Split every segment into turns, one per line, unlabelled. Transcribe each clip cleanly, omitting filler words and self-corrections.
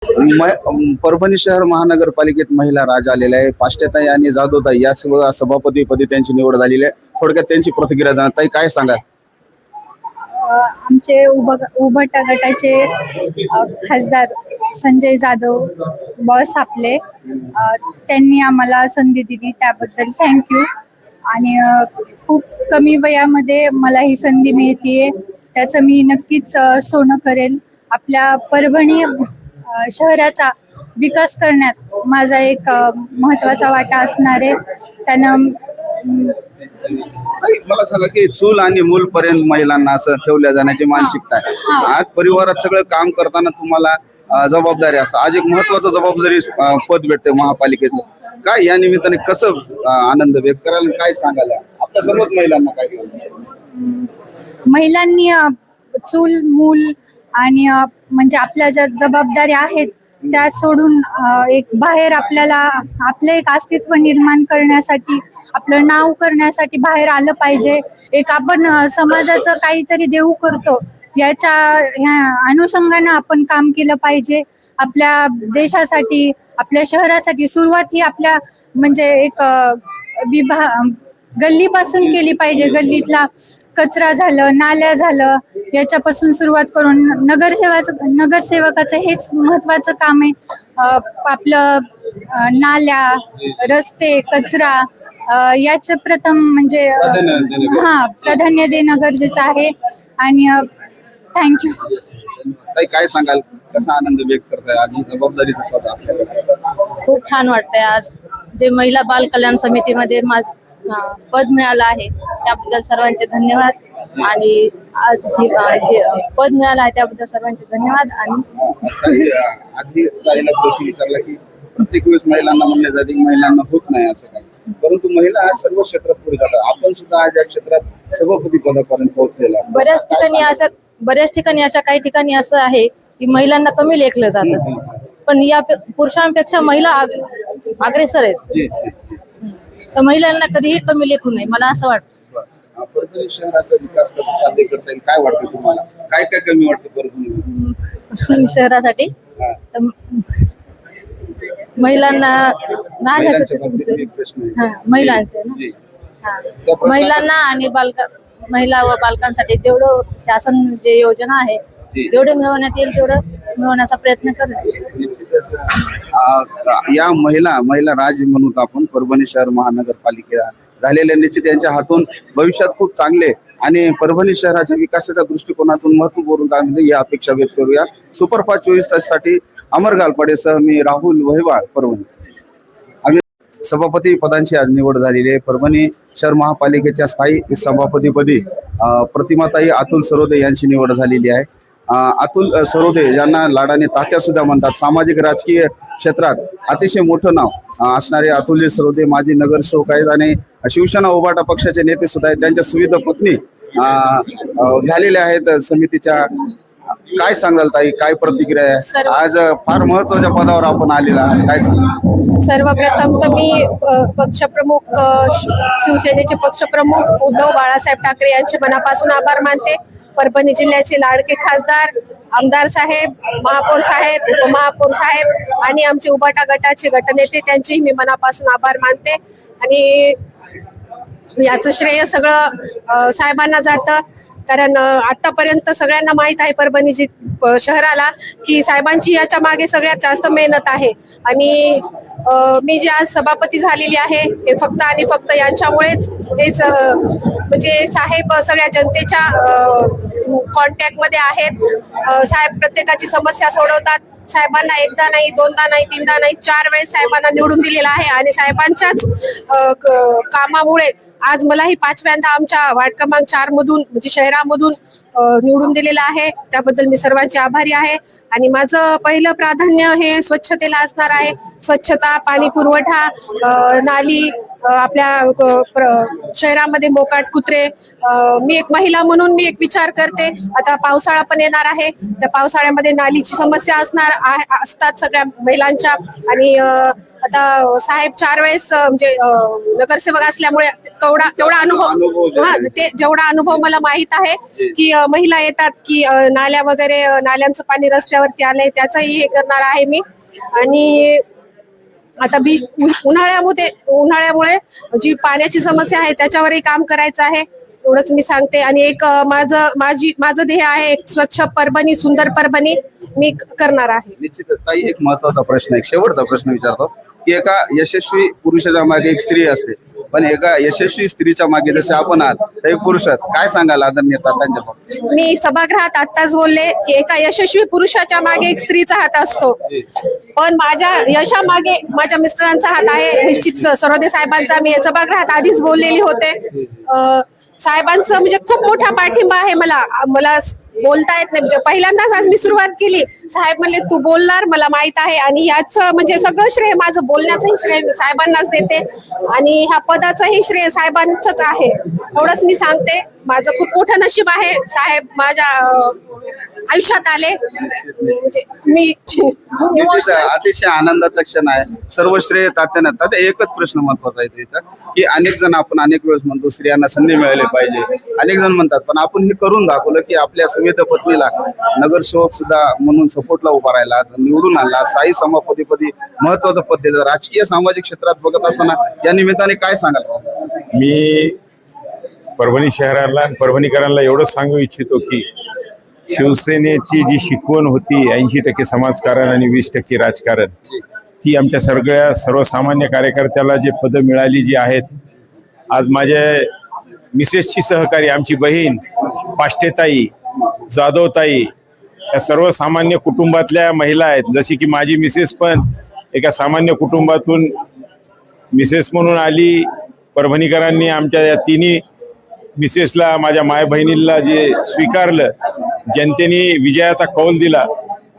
परभणी शहर महानगरपालिकेत महिला राज आलेल्या आहे. पाष्ट्याताई आणि जाधवताई या सभापतीपदी त्यांची निवड झालेली आहे. थोडक्यात त्यांची प्रतिक्रिया जाणार. ताई, काय सांगाल?
आमचे उभटा गटाचे खासदार संजय जाधव बॉस आपले त्यांनी आम्हाला संधी दिली त्याबद्दल थँक्यू. आणि खूप कमी वयामध्ये मला ही संधी मिळतीये त्याचं मी नक्कीच सोनं करेल. आपल्या परभणी शहराचा विकास करण्यात माझा एक महत्वाचा वाटा असणार आहे. त्यानं
मला सांगा की चूल आणि मूल पर्यंत महिलांना असं ठेवल्या जाण्याची मानसिकता आहे. आज परिवारात सगळं काम करताना तुम्हाला जबाबदारी असतं. आज एक महत्वाचं जबाबदारी पद भेटते महापालिकेचं. काय या निमित्ताने कसं आनंद व्यक्त करायला, काय सांगायला आपल्या सर्वच महिलांना? काय
महिलांनी चूल मूल आणि म्हणजे आपल्या ज्या जबाबदाऱ्या आहेत त्या सोडून एक बाहेर आपल्याला आपलं एक अस्तित्व निर्माण करण्यासाठी आपलं नाव करण्यासाठी बाहेर आलं पाहिजे. एक आपण समाजाचं काहीतरी देऊ करतो याच्या अनुषंगाने आपण काम केलं पाहिजे. आपल्या देशासाठी आपल्या शहरासाठी सुरुवात ही आपल्या म्हणजे एक गल्लीपासून केली पाहिजे. गल्लीतला कचरा झालं, नाल्या झालं, याच्यापासून सुरुवात करून नगरसेवकाचं हेच महत्वाचं काम आहे. आपलं नाल्या, रस्ते, कचरा याचं प्रथम म्हणजे प्राधान्य देणं गरजेचं आहे. आणि थँक्यू.
काय सांगाल, कसा आनंद व्यक्त करताय आज ही जबाबदारीचं पद आपल्याकडे?
खूप छान वाटतंय. आज जे महिला बाल कल्याण समितीमध्ये पद मिळालं आहे त्याबद्दल सर्वांचे धन्यवाद. आणि आज जे पद मिळालं आहे त्याबद्दल सर्वांचे धन्यवाद. आणि
आजही ताईला प्रश्न विचारला की प्रत्येक वेळेस महिलांना म्हणले जाते की महिलांना होत नाही असं काही, परंतु महिला आज सर्व क्षेत्रात पुढे जातात. आपण सुद्धा आज या क्षेत्रात सभापती पदापर्यंत पोहोचलेला.
बऱ्याच ठिकाणी अशा काही ठिकाणी असं आहे की महिलांना कमी लेखलं जातं, पण या पुरुषांपेक्षा महिला अग्रेसर आहेत. तर महिलांना कधीही कमी लेखू नये, मला असं वाटतं.
परभणी शहराचा विकास कसा साध्य करता येईल, काय वाटतं तुम्हाला? काय काय कमी वाटतं परभणी
शहरासाठी? महिलांना महिलांना आणि महिला व बालकांसाठी जेवढं शासन जे योजना आहे जेवढे मिळवण्यात येईल तेवढं मिळवण्याचा प्रयत्न करेल.
या महिला राज म्हणून आपण परभणी शहर महानगरपालिका झालेल्या निश्चित यांच्या हातून भविष्यात खूप चांगले आणि परभणी शहराच्या विकासाच्या दृष्टिकोनातून महत्वपूर्ण काम ही अपेक्षा व्यक्त करूया. सुपरफास्ट 24 ताससाठी अमर गालपाडेसह मी राहुल वहिवाळ, परभणी. सभापती पदांची आज निवड झालेली आहे. परभणी शहर महापालिकेच्या स्थायी सभापतीपदी प्रतिमाताई अतुल सरोदे यांची निवड झालेली आहे. अतुल सरोदे यांना लाडाने तात्या सुद्धा म्हणतात. सामाजिक राजकीय क्षेत्रात अतिशय मोठं नाव असणारे अतुल सरोदे माजी नगरसेवक आहेत आणि शिवसेना उभाटा पक्षाचे नेते सुद्धा आहेत. त्यांच्या सुविध पत्नी झालेल्या आहेत समितीच्या. काय सांगाल ताई, काय प्रतिक्रिया आहे? आज फार महत्वाच्या पदावर आपण आलेला आहे, काय सांगाल?
सर्वप्रथम तर मी पक्षप्रमुख शिवसेनेचे पक्षप्रमुख उद्धव बाळासाहेब ठाकरे यांचे मनापासून आभार मानते. परभणी जिल्ह्याचे लाडके खासदार आमदार साहेब, महापौर साहेब, उपमहापौर साहेब आणि आमचे उभाटा गटाचे गटनेते त्यांचेही मी मनापासून आभार मानते. आणि याचं श्रेय सगळं साहेबांना जातं, कारण आतापर्यंत सगळ्यांना माहित आहे परभणी शहराला की साहेबांची याच्या मागे सगळ्यात जास्त मेहनत आहे. आणि मी जे आज सभापती झालेली आहे हे फक्त आणि फक्त यांच्यामुळेच. हेच म्हणजे साहेब सगळ्या जनतेच्या कॉन्टॅक्ट मध्ये आहेत. साहेब प्रत्येकाची समस्या सोडवतात. साहेबांना एकदा नाही, दोनदा नाही, तीनदा नाही, 4 वेळेस साहेबांना निवडून दिलेला आहे. आणि साहेबांच्याच कामामुळे आज मलाही 5व्यांदा आमच्या वार्ड क्रमांक 4 मधून म्हणजे शहरामधून निवडून दिलेला आहे. त्याबद्दल मी सर्वांची आभारी आहे. आणि माझं पहिलं प्राधान्य हे स्वच्छतेला असणार आहे. स्वच्छता, पाणी पुरवठा, नाली, आपल्या शहरामध्ये मोकाट कुत्रे. मी एक महिला म्हणून मी एक विचार करते. आता पावसाळा पण येणार आहे, त्या पावसाळ्यामध्ये नालीची समस्या असतात सगळ्या महिलांच्या. आणि आता साहेब 4 वेळेस म्हणजे नगरसेवक असल्यामुळे तेवढा अनुभव जेवढा अनुभव मला माहित आहे की महिला येतात की नाल्या वगैरे नाल्यांचं पाणी रस्त्यावरती आलंय त्याचंही हे करणार आहे मी. आणि आता उन्हाळ्यामुळे जी पाण्याची समस्या आहे त्याच्यावरही काम करायचं आहे, एवढंच मी सांगते. आणि एक माझं ध्येय आहे, एक स्वच्छ परभणी, सुंदर परभणी मी करणार आहे.
निश्चितच ताई, एक महत्वाचा प्रश्न, एक शेवटचा प्रश्न विचारतो की एका यशस्वी पुरुषाच्या मागे एक स्त्री असते, पण एका यशस्वी स्त्रीच्या मागे जसे आपण आहात ते पुरुष आहेत, काय सांगाल आदरणीय तात्यांच्या बाबतीत?
मी सभागृहात आत्ताच बोलले की एका यशस्वी पुरुषाच्या मागे एक स्त्रीचा हात असतो, पण माझ्या यशामागे माझ्या मिस्टरांचा हात आहे, निश्चित सरोदे साहेबांचा. मी सभागृहात आधीच बोललेली होते. साहेबांचं म्हणजे खूप मोठा पाठिंबा आहे मला बोलता येत नाही, म्हणजे पहिल्यांदाच आज मी सुरुवात केली. साहेब म्हणले तू बोलणार, मला माहित आहे. आणि याच म्हणजे सगळं श्रेय, माझं बोलण्याचंही श्रेय मी साहेबांनाच देते आणि ह्या पदाचंही श्रेय साहेबांचंच आहे, एवढंच मी सांगते. माझं खूप मोठं नशीब आहे, साहेब माझ्या आयुष्यात आले. म्हणजे मी
निश्चितच अतिशय आनंदाचा क्षण आहे. सर्व श्रेय तात्यांना. तात्या, एकच प्रश्न महत्वाचा आहे इथं की अनेक जण आपण अनेक वेळेस म्हणतो स्त्रियांना संधी मिळाली पाहिजे, अनेक जण म्हणतात, पण आपण हे करून दाखवलं की आपल्या सुमेध पत्नीला नगरसेवक सुद्धा म्हणून सपोर्टला उभा राहिला, निवडून आणला, स्थायी सभापतीपदी महत्वाचं पद दिलं. राजकीय सामाजिक क्षेत्रात बघत असताना या निमित्ताने काय सांगाल?
मी परभणी शहराला आणि परभणीकरांना एवढंच सांगू इच्छितो की शिवसेनेची जी शिकवण होती 80% समाजकारण आणि 20% राजकारण, ती आमच्या सर्वसामान्य कार्यकर्त्याला जे पदं मिळाली जी आहेत, आज माझ्या मिसेसची सहकारी, आमची बहीण पाष्टेताई, जाधवताई, या सर्वसामान्य कुटुंबातल्या महिला आहेत. जशी की माझी मिसेस पण एका सामान्य कुटुंबातून मिसेस म्हणून आली. परभणीकरांनी आमच्या या तिन्ही मिसेसला, माझ्या माय बहिणीला जे स्वीकारलं, जनतेने विजयाचा कौल दिला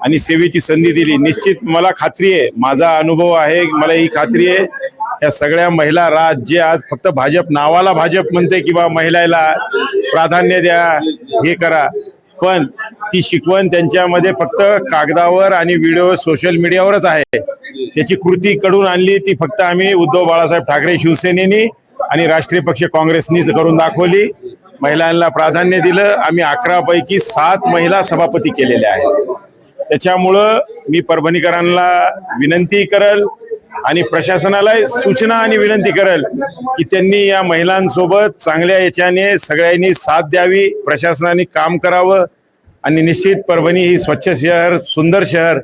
आणि सेवेची संधी दिली. निश्चित मला खात्री आहे, माझा अनुभव आहे, मला ही खात्री आहे, या सगळ्या महिला जे आज फक्त भाजप नावाला भाजप म्हणते किंवा महिलाला प्राधान्य द्या, हे करा, पण ती शिकवण त्यांच्यामध्ये फक्त कागदावर आणि व्हिडिओ सोशल मीडियावरच आहे. त्याची कृती कडून आणली ती फक्त आम्ही उद्धव बाळासाहेब ठाकरे शिवसेनेनी आणि राष्ट्रीय पक्ष काँग्रेसनीच करून दाखवली. महिलांना प्राधान्य दिलं. आम्ही 11 पैकी 7 महिला सभापती केलेल्या आहेत. त्याच्यामुळं मी परभणीकरांना विनंती करल आणि प्रशासनाला सूचना आणि विनंती करल की त्यांनी या महिलांसोबत चांगल्या याच्याने सगळ्यांनी साथ द्यावी, प्रशासनाने काम करावं आणि निश्चित परभणी ही स्वच्छ शहर, सुंदर शहर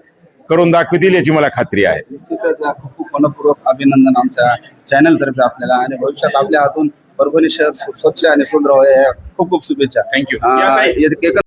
करून दाखवतील याची मला खात्री आहे.
खूप खूप मनपूर्वक अभिनंदन आमच्या चॅनल तर्फे आपल्याला, आणि भविष्यात आपल्या हातून परभणी शहर स्वच्छ आणि सुंदर व्हावे, खूप खूप शुभेच्छा.
थँक्यू.